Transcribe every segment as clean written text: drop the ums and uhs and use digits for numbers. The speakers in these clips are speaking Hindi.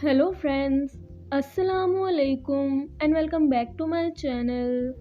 हेलो फ्रेंड्स, अस्सलामुअलैकुम and welcome back to my channel.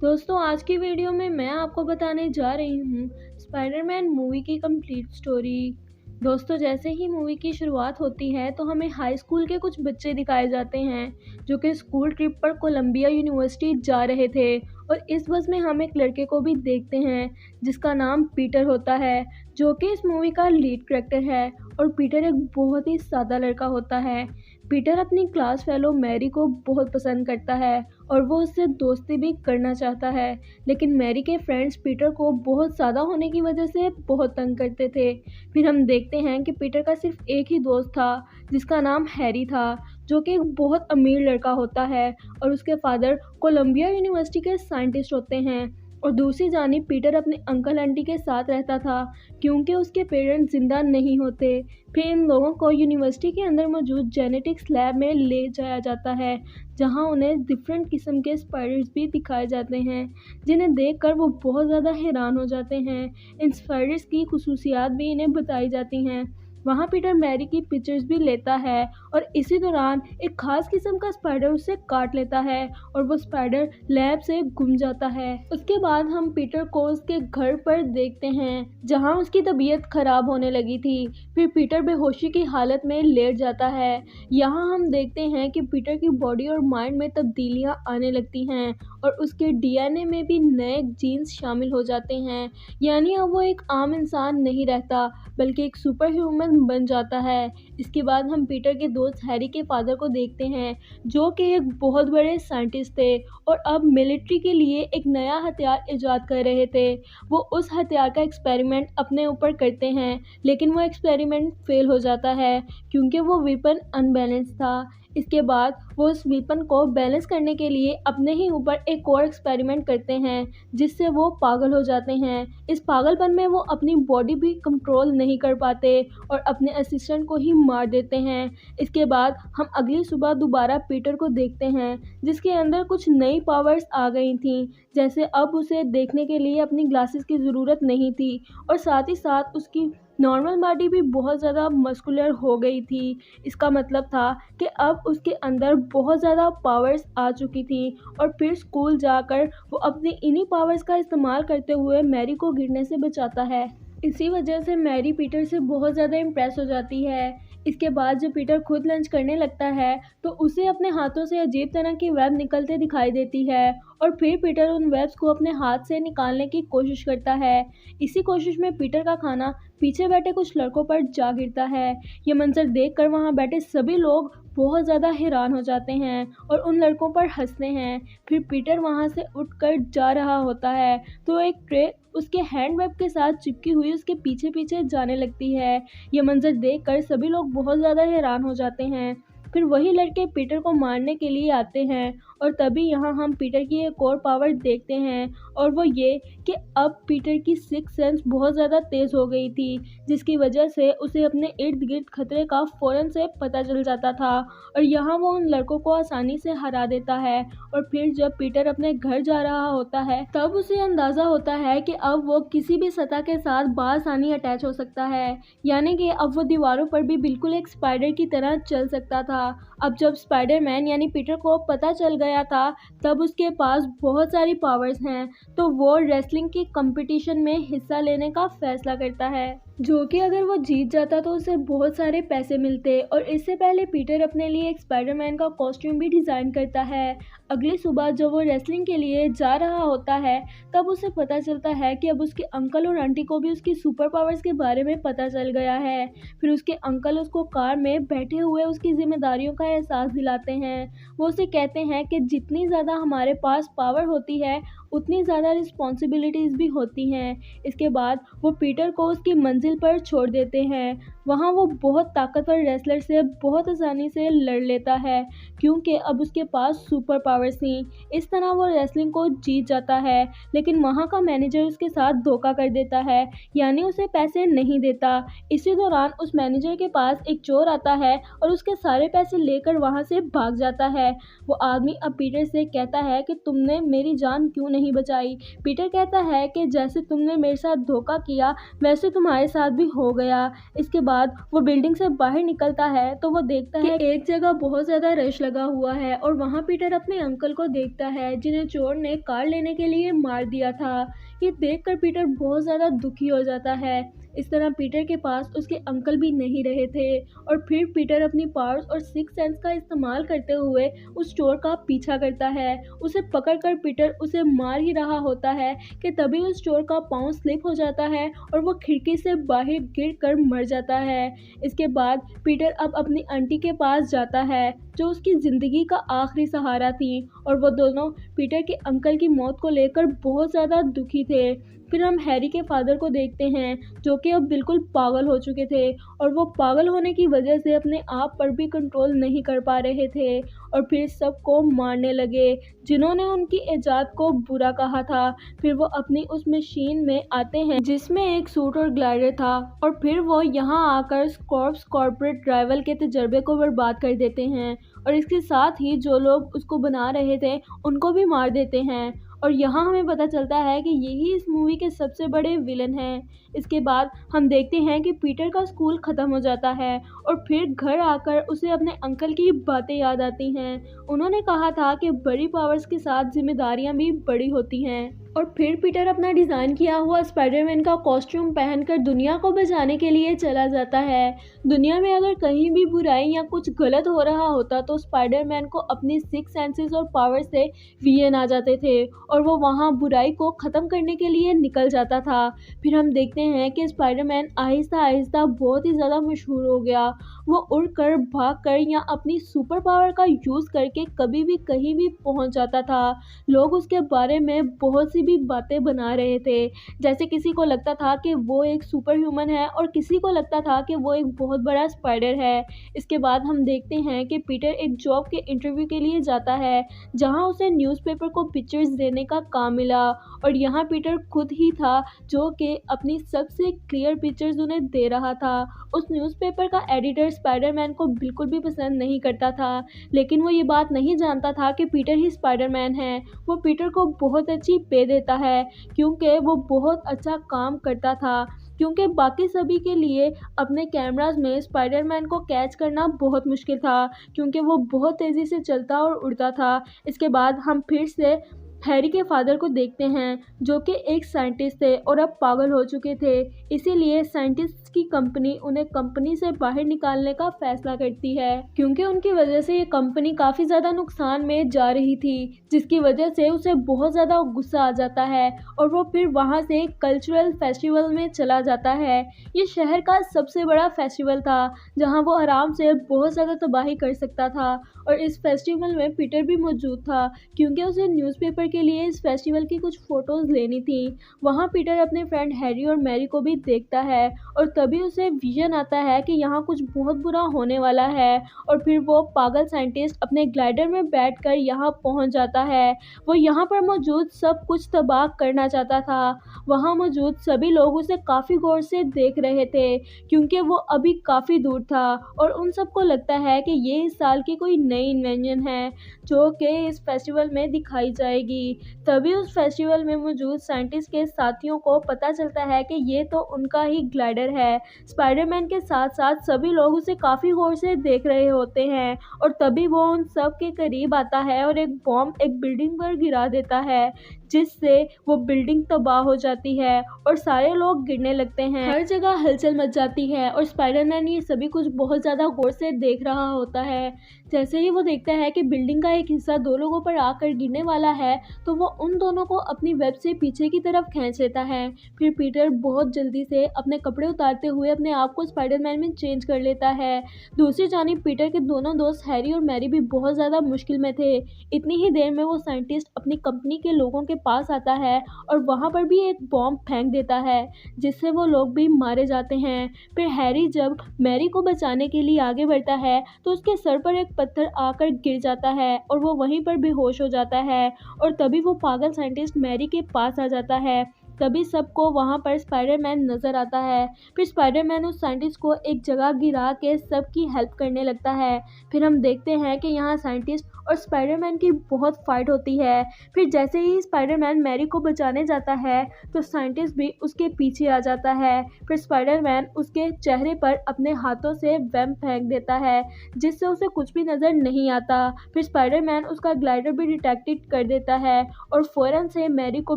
दोस्तों, आज की वीडियो में मैं आपको बताने जा रही हूँ स्पाइडरमैन मूवी की कंप्लीट स्टोरी। दोस्तों, जैसे ही मूवी की शुरुआत होती है तो हमें हाई स्कूल के कुछ बच्चे दिखाए जाते हैं जो कि स्कूल ट्रिप पर कोलंबिया यूनिवर्सिटी जा रहे थे। और इस बस में हम एक लड़के को भी देखते हैं जिसका नाम पीटर होता है, जो कि इस मूवी का लीड कैरेक्टर है। और पीटर एक बहुत ही सादा लड़का होता है। पीटर अपनी क्लास फेलो मैरी को बहुत पसंद करता है और वो उससे दोस्ती भी करना चाहता है, लेकिन मैरी के फ्रेंड्स पीटर को बहुत सादा होने की वजह से बहुत तंग करते थे। फिर हम देखते हैं कि पीटर का सिर्फ एक ही दोस्त था जिसका नाम हैरी था, जो कि एक बहुत अमीर लड़का होता है और उसके फादर कोलंबिया यूनिवर्सिटी के साइंटिस्ट होते हैं। और दूसरी जानिब पीटर अपने अंकल आंटी के साथ रहता था क्योंकि उसके पेरेंट्स ज़िंदा नहीं होते। फिर इन लोगों को यूनिवर्सिटी के अंदर मौजूद जेनेटिक्स लैब में ले जाया जाता है, जहां उन्हें डिफरेंट किस्म के स्पाइडर्स भी दिखाए जाते हैं, जिन्हें देखकर वो बहुत ज़्यादा हैरान हो जाते हैं। इन स्पाइडर्स की खुसूसियात भी इन्हें बताई जाती हैं। वहाँ पीटर मैरी की पिक्चर्स भी लेता है और इसी दौरान एक खास किस्म का स्पाइडर उसे काट लेता है और वो स्पाइडर लैब से गुम जाता है। उसके बाद हम पीटर को उसके घर पर देखते हैं जहाँ उसकी तबीयत खराब होने लगी थी। फिर पीटर बेहोशी की हालत में लेट जाता है। यहाँ हम देखते हैं कि पीटर की बॉडी और माइंड में तब्दीलियाँ आने लगती हैं और उसके डीएनए में भी नए जीन्स शामिल हो जाते हैं। यानी अब वो एक आम इंसान नहीं रहता बल्कि एक सुपर ह्यूमन बन जाता है। इसके बाद हम पीटर के दोस्त हैरी के फादर को देखते हैं, जो कि एक बहुत बड़े साइंटिस्ट थे और अब मिलिट्री के लिए एक नया हथियार इजाद कर रहे थे। वो उस हथियार का एक्सपेरिमेंट अपने ऊपर करते हैं, लेकिन वो एक्सपेरिमेंट फेल हो जाता है क्योंकि वो वेपन अनबैलेंस था। इसके बाद वो उस वेपन को बैलेंस करने के लिए अपने ही ऊपर एक और एक्सपेरिमेंट करते हैं, जिससे वो पागल हो जाते हैं। इस पागलपन में वो अपनी बॉडी भी कंट्रोल नहीं कर पाते और अपने असिस्टेंट को ही मार देते हैं। इसके बाद हम अगली सुबह दोबारा पीटर को देखते हैं, जिसके अंदर कुछ नई पावर्स आ गई थी, जैसे अब उसे देखने के लिए अपनी ग्लासेस की ज़रूरत नहीं थी और साथ ही साथ उसकी नॉर्मल बॉडी भी बहुत ज़्यादा मस्कुलर हो गई थी। इसका मतलब था कि अब उसके अंदर बहुत ज़्यादा पावर्स आ चुकी थी। और फिर स्कूल जाकर वो अपनी इन्हीं पावर्स का इस्तेमाल करते हुए मैरी को गिरने से बचाता है। इसी वजह से मैरी पीटर से बहुत ज़्यादा इम्प्रेस हो जाती है। इसके बाद जब पीटर खुद लंच करने लगता है तो उसे अपने हाथों से अजीब तरह की वेब निकलते दिखाई देती है और फिर पीटर उन वेब्स को अपने हाथ से निकालने की कोशिश करता है। इसी कोशिश में पीटर का खाना पीछे बैठे कुछ लड़कों पर जा गिरता है। ये मंजर देखकर वहाँ बैठे सभी लोग बहुत ज़्यादा हैरान हो जाते हैं और उन लड़कों पर हंसते हैं। फिर पीटर वहाँ से उठकर जा रहा होता है तो एक ट्रे उसके हैंडवेब के साथ चिपकी हुई उसके पीछे पीछे जाने लगती है। ये मंजर देखकर सभी लोग बहुत ज़्यादा हैरान हो जाते हैं। फिर वही लड़के पीटर को मारने के लिए आते हैं और तभी यहाँ हम पीटर की एक और पावर देखते हैं, और वो ये कि अब पीटर की सिक्स सेंस बहुत ज़्यादा तेज़ हो गई थी, जिसकी वजह से उसे अपने इर्द गिर्द खतरे का फ़ौरन से पता चल जाता था और यहाँ वो उन लड़कों को आसानी से हरा देता है। और फिर जब पीटर अपने घर जा रहा होता है तब उसे अंदाज़ा होता है कि अब वो किसी भी सतह के साथ बआसानी अटैच हो सकता है, यानी कि अब वो दीवारों पर भी बिल्कुल एक स्पाइडर की तरह चल सकता था। अब जब स्पाइडरमैन यानी पीटर को पता चल गया था तब उसके पास बहुत सारी पावर्स हैं, तो वो रेसलिंग की कंपटीशन में हिस्सा लेने का फैसला करता है, जो कि अगर वो जीत जाता तो उसे बहुत सारे पैसे मिलते। और इससे पहले पीटर अपने लिए एक स्पाइडरमैन का कॉस्ट्यूम भी डिज़ाइन करता है। अगली सुबह जब वो रेसलिंग के लिए जा रहा होता है तब उसे पता चलता है कि अब उसके अंकल और आंटी को भी उसकी सुपर पावर्स के बारे में पता चल गया है। फिर उसके अंकल उसको कार में बैठे हुए उसकी जिम्मेदारियों का एहसास दिलाते हैं। वो उसे कहते हैं कि जितनी ज़्यादा हमारे पास पावर होती है उतनी ज़्यादा रिस्पॉन्सिबिलिटीज़ भी होती हैं। इसके बाद वो पीटर को उसकी मंजिल पर छोड़ देते हैं। वहाँ वो बहुत ताकतवर रेसलर से बहुत आसानी से लड़ लेता है क्योंकि अब उसके पास सुपर पावर्स थी। इस तरह वो रेसलिंग को जीत जाता है, लेकिन वहाँ का मैनेजर उसके साथ धोखा कर देता है, यानी उसे पैसे नहीं देता। इसी दौरान उस मैनेजर के पास एक चोर आता है और उसके सारे पैसे लेकर वहाँ से भाग जाता है। वो आदमी अब पीटर से कहता है कि तुमने मेरी जान क्यों नहीं नहीं बचाई। पीटर कहता है कि जैसे तुमने मेरे साथ धोखा किया वैसे तुम्हारे साथ भी हो गया। इसके बाद वो बिल्डिंग से बाहर निकलता है तो वो देखता है कि एक जगह बहुत ज़्यादा रश लगा हुआ है और वहाँ पीटर अपने अंकल को देखता है जिन्हें चोर ने कार लेने के लिए मार दिया था। ये देखकर पीटर बहुत ज़्यादा दुखी हो जाता है। इस तरह पीटर के पास उसके अंकल भी नहीं रहे थे और फिर पीटर अपनी पावर्स और सिक्स सेंस का इस्तेमाल करते हुए उस चोर का पीछा करता है। उसे पकड़कर पीटर उसे मार ही रहा होता है कि तभी उस चोर का पाँव स्लिप हो जाता है और वो खिड़की से बाहर गिरकर मर जाता है। इसके बाद पीटर अब अपनी आंटी के पास जाता है जो उसकी ज़िंदगी का आखिरी सहारा थी और वो दोनों पीटर के अंकल की मौत को लेकर बहुत ज़्यादा दुखी थे। फिर हम हैरी के फादर को देखते हैं जो कि अब बिल्कुल पागल हो चुके थे और वो पागल होने की वजह से अपने आप पर भी कंट्रोल नहीं कर पा रहे थे और फिर सबको मारने लगे जिन्होंने उनकी इजाद को बुरा कहा था। फिर वो अपनी उस मशीन में आते हैं जिसमें एक सूट और ग्लाइडर था और फिर वो यहाँ आकर स्कॉर्प्स कॉर्पोरेट राइवल के तजर्बे को बर्बाद कर देते हैं और इसके साथ ही जो लोग उसको बना रहे थे उनको भी मार देते हैं। और यहाँ हमें पता चलता है कि यही इस मूवी के सबसे बड़े विलन हैं। इसके बाद हम देखते हैं कि पीटर का स्कूल ख़त्म हो जाता है और फिर घर आकर उसे अपने अंकल की बातें याद आती हैं। उन्होंने कहा था कि बड़ी पावर्स के साथ जिम्मेदारियां भी बड़ी होती हैं। और फिर पीटर अपना डिज़ाइन किया हुआ स्पाइडरमैन का कॉस्ट्यूम पहनकर दुनिया को बचाने के लिए चला जाता है। दुनिया में अगर कहीं भी बुराई या कुछ गलत हो रहा होता तो स्पाइडरमैन को अपनी सिक्स सेंसेस और पावर से वीएन आ जाते थे और वो वहाँ बुराई को ख़त्म करने के लिए निकल जाता था। फिर हम देखते हैं कि स्पाइडरमैन आहिस्ता आहिस्ता बहुत ही ज़्यादा मशहूर हो गया। वो उड़कर, भागकर या अपनी सुपर पावर का यूज़ करके कभी भी कहीं भी पहुंच जाता था। लोग उसके बारे में बहुत सी भी बातें बना रहे थे, जैसे किसी को लगता था कि वो एक सुपर ह्यूमन है और किसी को लगता था कि वो एक बहुत बड़ा स्पाइडर है। इसके बाद हम देखते हैं कि पीटर एक जॉब के इंटरव्यू के लिए जाता है जहां उसे न्यूज़पेपर को पिक्चर्स देने का काम मिला और यहाँ पीटर खुद ही था जो कि अपनी सबसे क्लियर पिक्चर्स उन्हें दे रहा था। उस न्यूज़पेपर का एडिटर स्पाइडरमैन को बिल्कुल भी पसंद नहीं करता था, लेकिन वो ये बात नहीं जानता था कि पीटर ही स्पाइडरमैन है। वो पीटर को बहुत अच्छी पे देता है क्योंकि वो बहुत अच्छा काम करता था, क्योंकि बाकी सभी के लिए अपने कैमरास में स्पाइडरमैन को कैच करना बहुत मुश्किल था क्योंकि वो बहुत तेज़ी से चलता और उड़ता था। इसके बाद हम फिर से हैरी के फादर को देखते हैं जो कि एक साइंटिस्ट थे और अब पागल हो चुके थे, इसीलिए साइंटिस्ट की कंपनी उन्हें कंपनी से बाहर निकालने का फैसला करती है क्योंकि उनकी वजह से ये कंपनी काफ़ी ज़्यादा नुकसान में जा रही थी, जिसकी वजह से उसे बहुत ज़्यादा गुस्सा आ जाता है और वो फिर वहाँ से कल्चरल फेस्टिवल में चला जाता है। ये शहर का सबसे बड़ा फेस्टिवल था जहाँ वो आराम से बहुत ज़्यादा तबाही कर सकता था और इस फेस्टिवल में पीटर भी मौजूद था क्योंकि उसे न्यूज़पेपर के लिए इस फेस्टिवल की कुछ फ़ोटोज़ लेनी थी। वहाँ पीटर अपने फ्रेंड हैरी और मैरी को भी देखता है और तभी उसे विजन आता है कि यहाँ कुछ बहुत बुरा होने वाला है और फिर वो पागल साइंटिस्ट अपने ग्लाइडर में बैठकर यहाँ पहुँच जाता है। वो यहाँ पर मौजूद सब कुछ तबाह करना चाहता था। वहाँ मौजूद सभी लोग उसे काफ़ी गौर से देख रहे थे क्योंकि वो अभी काफ़ी दूर था और उन सबको लगता है कि ये इस साल की कोई नई इन्वेंशन है जो कि इस फेस्टिवल में दिखाई जाएगी। तभी उस फेस्टिवल में मौजूद साइंटिस्ट के साथियों को पता चलता है कि ये तो उनका ही ग्लाइडर है। स्पाइडरमैन के साथ साथ सभी लोग उसे काफ़ी गौर से देख रहे होते हैं और तभी वो उन सब के करीब आता है और एक बॉम्ब एक बिल्डिंग पर गिरा देता है जिससे वो बिल्डिंग तबाह हो जाती है और सारे लोग गिरने लगते हैं। हर जगह हलचल मच जाती है और स्पाइडरमैन ये सभी कुछ बहुत ज़्यादा गौर से देख रहा होता है। जैसे ही वो देखता है कि बिल्डिंग का एक हिस्सा दो लोगों पर आकर गिरने वाला है तो वो उन दोनों को अपनी वेब से पीछे की तरफ खींच लेता है। फिर पीटर बहुत जल्दी से अपने कपड़े उतारते हुए अपने आप को स्पाइडरमैन में चेंज कर लेता है। दूसरी जानिब पीटर के दोनों दोस्त हैरी और मैरी भी बहुत ज़्यादा मुश्किल में थे। इतनी ही देर में वो साइंटिस्ट अपनी कंपनी के लोगों के पास आता है और वहाँ पर भी एक बॉम्ब फेंक देता है जिससे वो लोग भी मारे जाते हैं। फिर हैरी जब मैरी को बचाने के लिए आगे बढ़ता है तो उसके सर पर एक पत्थर आकर गिर जाता है और वो वहीं पर बेहोश हो जाता है और तभी वो पागल साइंटिस्ट मैरी के पास आ जाता है तभी सबको वहाँ पर स्पाइडरमैन नज़र आता है। फिर स्पाइडरमैन उस साइंटिस्ट को एक जगह गिरा के सबकी हेल्प करने लगता है। फिर हम देखते हैं कि यहाँ साइंटिस्ट और स्पाइडरमैन की बहुत फाइट होती है। फिर जैसे ही स्पाइडरमैन मैरी को बचाने जाता है तो साइंटिस्ट भी उसके पीछे आ जाता है। फिर स्पाइडरमैन उसके चेहरे पर अपने हाथों से वेब फेंक देता है जिससे उसे कुछ भी नज़र नहीं आता। फिर स्पाइडरमैन उसका ग्लाइडर भी डिटेक्ट कर देता है और फ़ौरन से मैरी को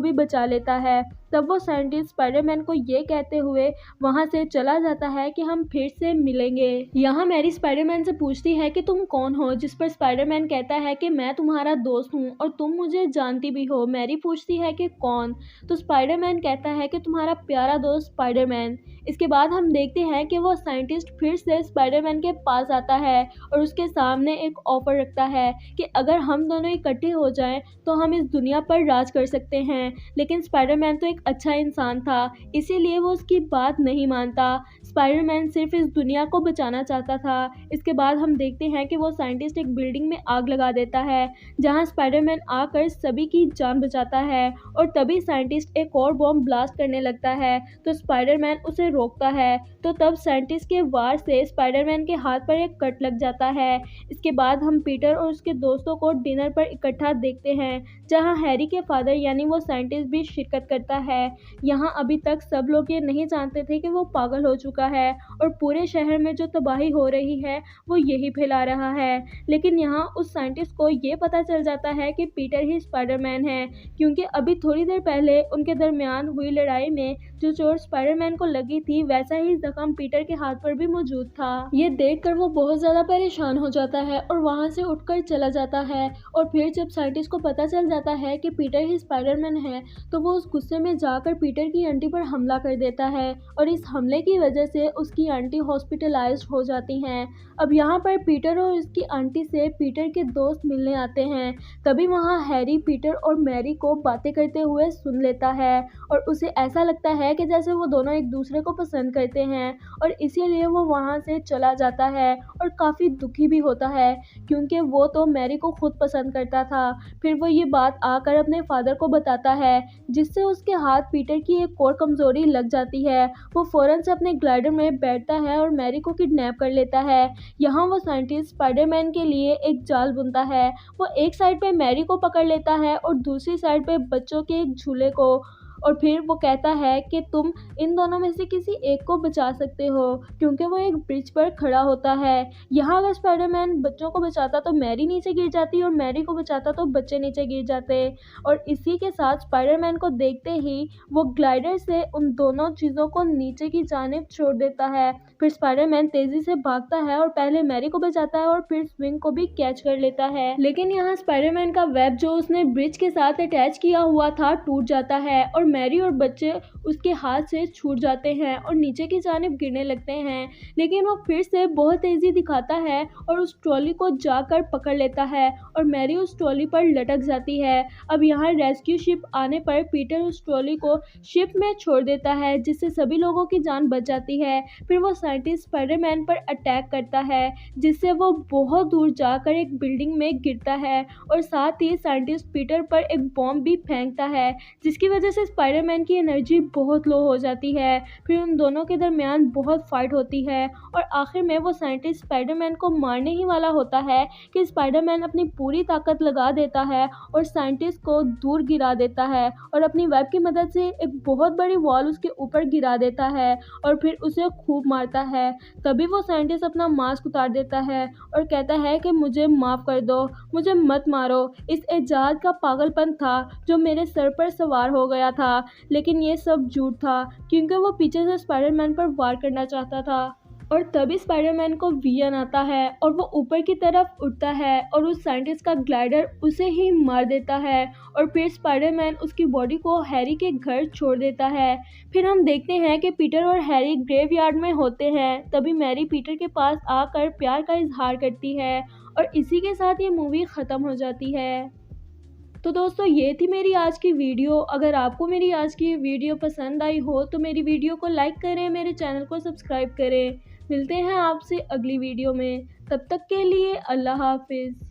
भी बचा लेता है। तब वो साइंटिस्ट स्पाइडरमैन को ये कहते हुए वहाँ से चला जाता है कि हम फिर से मिलेंगे। यहाँ मैरी स्पाइडरमैन से पूछती है कि तुम कौन हो, जिस पर स्पाइडरमैन कहता है कि मैं तुम्हारा दोस्त हूँ और तुम मुझे जानती भी हो। मैरी पूछती है कि कौन, तो स्पाइडरमैन कहता है कि तुम्हारा प्यारा दोस्त स्पाइडरमैन। इसके बाद हम देखते हैं कि वो साइंटिस्ट फिर से स्पाइडरमैन के पास आता है और उसके सामने एक ऑफर रखता है कि अगर हम दोनों इकट्ठे हो जाएं तो हम इस दुनिया पर राज कर सकते हैं। लेकिन स्पाइडरमैन तो एक अच्छा इंसान था, इसीलिए वो उसकी बात नहीं मानता। स्पाइडरमैन सिर्फ इस दुनिया को बचाना चाहता था। इसके बाद हम देखते हैं कि वो साइंटिस्ट एक बिल्डिंग में आग लगा देता है जहां स्पाइडरमैन आकर सभी की जान बचाता है और तभी साइंटिस्ट एक और बॉम्ब ब्लास्ट करने लगता है तो स्पाइडरमैन उसे रोकता है। तो तब साइंटिस्ट के वार से स्पाइडरमैन के हाथ पर एक कट लग जाता है। इसके बाद हम पीटर और उसके दोस्तों को डिनर पर इकट्ठा देखते हैं जहां हैरी के फादर यानी वो साइंटिस्ट भी शिरकत करता है। यहाँ अभी तक सब लोग ये नहीं जानते थे कि वो पागल हो चुका है और पूरे शहर में जो तबाही हो रही है वो यही फैला रहा है। लेकिन यहाँ उस साइंटिस्ट को ये पता चल जाता है कि पीटर ही स्पाइडरमैन है, क्योंकि अभी थोड़ी देर पहले उनके दरमियान हुई लड़ाई में जो चोट स्पाइडरमैन को लगी थी वैसा ही जख्म पीटर के हाथ पर भी मौजूद था। ये देखकर वो बहुत ज़्यादा परेशान हो जाता है और वहाँ से उठकर चला जाता है। और फिर जब साइंटिस्ट को पता चल जाता है कि पीटर ही स्पाइडरमैन है तो वो उस गुस्से में जाकर पीटर की आंटी पर हमला कर देता है और इस हमले की वजह से उसकी आंटी हॉस्पिटलाइज्ड हो जाती हैं। अब यहाँ पर पीटर और उसकी आंटी से पीटर के दोस्त मिलने आते हैं। तभी वहाँ हैरी पीटर और मैरी को बातें करते हुए सुन लेता है और उसे ऐसा लगता है कि जैसे वो दोनों एक दूसरे को पसंद करते हैं और इसीलिए वो वहाँ से चला जाता है और काफ़ी दुखी भी होता है क्योंकि वो तो मैरी को खुद पसंद करता था। फिर वो ये बात आकर अपने फादर को बताता है जिससे उसके हाथ पीटर की एक और कमज़ोरी लग जाती है। वो फ़ौरन से अपने ग्लाइडर में बैठता है और मैरी को किडनैप कर लेता है। यहाँ वो साइंटिस्ट स्पाइडरमैन के लिए एक जाल बुनता है। वो एक साइड पे मैरी को पकड़ लेता है और दूसरी साइड पे बच्चों के एक झूले को, और फिर वो कहता है कि तुम इन दोनों में से किसी एक को बचा सकते हो क्योंकि वो एक ब्रिज पर खड़ा होता है। यहाँ अगर स्पाइडरमैन बच्चों को बचाता तो मैरी नीचे गिर जाती और मैरी को बचाता तो बच्चे नीचे गिर जाते। और इसी के साथ स्पाइडरमैन को देखते ही वो ग्लाइडर से उन दोनों चीज़ों को नीचे की जानिब छोड़ देता है। फिर स्पाइडरमैन तेज़ी से भागता है और पहले मैरी को बचाता है और फिर स्विंग को भी कैच कर लेता है। लेकिन यहाँ स्पाइडरमैन का वेब जो उसने ब्रिज के साथ अटैच किया हुआ था टूट जाता है और मैरी और बच्चे उसके हाथ से छूट जाते हैं और नीचे की जानिब गिरने लगते हैं। लेकिन वो फिर से बहुत तेज़ी दिखाता है और उस ट्रॉली को जाकर पकड़ लेता है और मैरी उस ट्रॉली पर लटक जाती है। अब यहाँ रेस्क्यू शिप आने पर पीटर उस ट्रॉली को शिप में छोड़ देता है जिससे सभी लोगों की जान बच जाती है। फिर वो साइंटिस्ट स्पाइडरमैन पर अटैक करता है जिससे वो बहुत दूर जाकर एक बिल्डिंग में गिरता है और साथ ही साइंटिस्ट पीटर पर एक बॉम्ब भी फेंकता है जिसकी वजह से स्पाइडरमैन की एनर्जी बहुत लो हो जाती है। फिर उन दोनों के दरमियान बहुत फाइट होती है और आखिर में वो साइंटिस्ट स्पाइडरमैन को मारने ही वाला होता है कि स्पाइडरमैन अपनी पूरी ताकत लगा देता है और साइंटिस्ट को दूर गिरा देता है और अपनी वेब की मदद से एक बहुत बड़ी वॉल उसके ऊपर गिरा देता है और फिर उसे खूब मारता है। तभी वो साइंटिस्ट अपना मास्क उतार देता है और कहता है कि मुझे माफ़ कर दो, मुझे मत मारो, इस एजाज का पागलपन था जो मेरे सर पर सवार हो गया था। लेकिन ये सब झूठ था क्योंकि वो पीछे से स्पाइडरमैन पर वार करना चाहता था। और तभी स्पाइडरमैन को विजन आता है और वो ऊपर की तरफ उड़ता है और उस साइंटिस्ट का ग्लाइडर उसे ही मार देता है और फिर स्पाइडरमैन उसकी बॉडी को हैरी के घर छोड़ देता है। फिर हम देखते हैं कि पीटर और हैरी ग्रेवयार्ड में होते हैं। तभी मैरी पीटर के पास आकर प्यार का इजहार करती है और इसी के साथ ये मूवी ख़त्म हो जाती है। तो दोस्तों ये थी मेरी आज की वीडियो। अगर आपको मेरी आज की वीडियो पसंद आई हो तो मेरी वीडियो को लाइक करें, मेरे चैनल को सब्सक्राइब करें। मिलते हैं आपसे अगली वीडियो में, तब तक के लिए अल्लाह हाफिज़।